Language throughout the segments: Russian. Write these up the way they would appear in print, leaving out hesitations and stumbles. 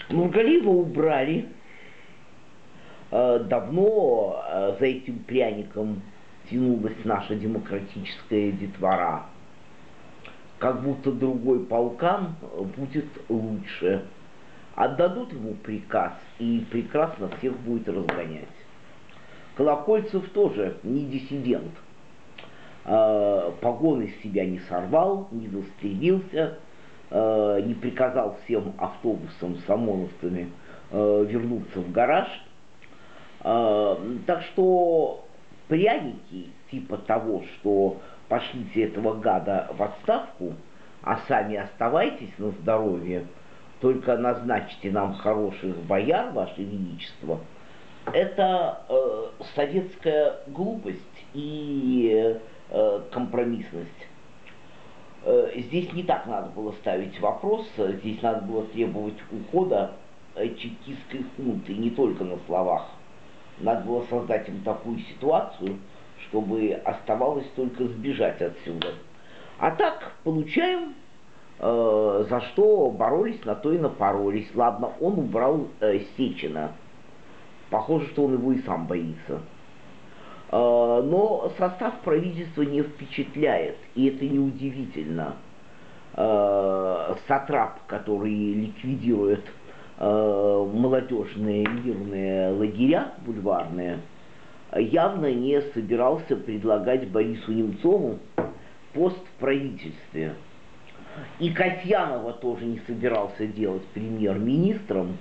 Нургалиева убрали. Давно за этим пряником тянулась наша демократическая детвора. Как будто другой полкан будет лучше. Отдадут ему приказ, и прекрасно всех будет разгонять. Колокольцев тоже не диссидент. Погоны с себя не сорвал, не застрелился, не приказал всем автобусам с ОМОНовцами вернуться в гараж. Так что пряники типа того, что пошлите этого гада в отставку, а сами оставайтесь на здоровье, только назначьте нам хороших бояр, Ваше Величество, это советская глупость и компромиссность. Здесь не так надо было ставить вопрос, здесь надо было требовать ухода чекистской хунты, не только на словах. Надо было создать им такую ситуацию, чтобы оставалось только сбежать отсюда. А так получаем, за что боролись, на то и напоролись. Ладно, он убрал Сечина. Похоже, что он его и сам боится. Но состав правительства не впечатляет, и это неудивительно. Сатрап, который ликвидирует молодежные мирные лагеря бульварные, явно не собирался предлагать Борису Немцову пост в правительстве. И Касьянова тоже не собирался делать премьер-министром,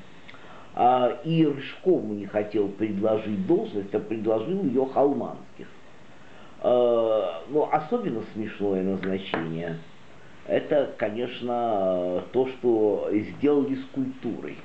и Рыжкову не хотел предложить должность, а предложил ее Холманских. Но особенно смешное назначение — это, конечно, то, что сделали с культурой.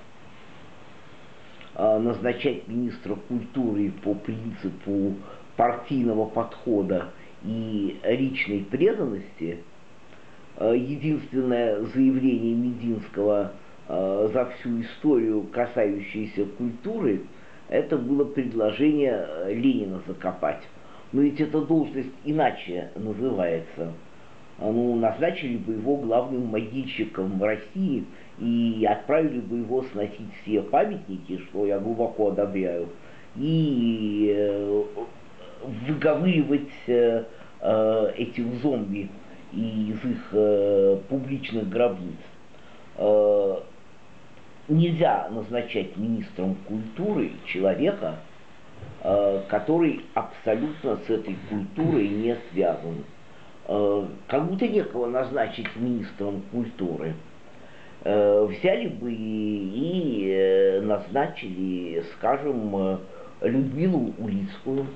Назначать министра культуры по принципу партийного подхода и личной преданности — единственное заявление Мединского за всю историю, касающееся культуры, это было предложение Ленина закопать. Но ведь эта должность иначе называется. Ну, назначили бы его главным могильщиком в России и отправили бы его сносить все памятники, что я глубоко одобряю, и выковыривать этих зомби из их публичных гробниц. Нельзя назначать министром культуры человека, который абсолютно с этой культурой не связан. Как будто некого назначить министром культуры. Взяли бы и назначили, скажем, Людмилу Улицкую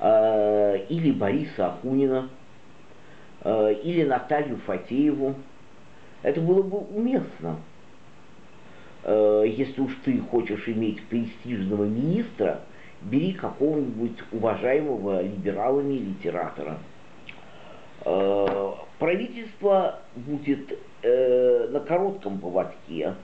или Бориса Акунина или Наталью Фатееву. Это было бы уместно. Если уж ты хочешь иметь престижного министра, бери какого-нибудь уважаемого либералами литератора. Правительство будет на коротком поводке.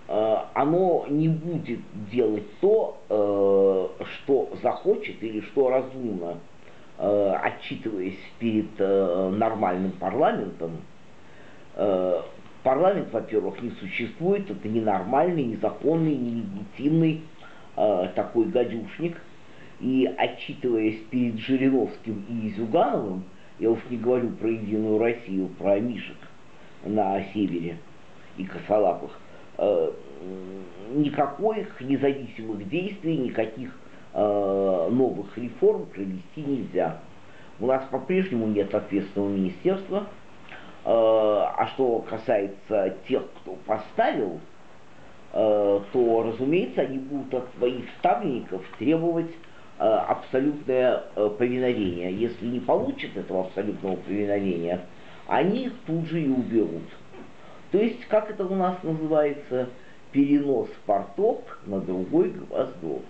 Оно не будет делать то, что захочет или что разумно, отчитываясь перед нормальным парламентом. Парламент, во-первых, не существует, это ненормальный, незаконный, нелегитимный такой гадюшник. И отчитываясь перед Жириновским и Зюгановым, я уж не говорю про Единую Россию, про Мишек на севере и косолапых, никаких независимых действий, никаких новых реформ провести нельзя. У нас по-прежнему нет ответственного министерства. А что касается тех, кто поставил, то, разумеется, они будут от своих ставленников требовать абсолютное повиновение. Если не получат этого абсолютного повиновения, они их тут же и уберут. То есть, как это у нас называется, перенос порток на другой гвоздок.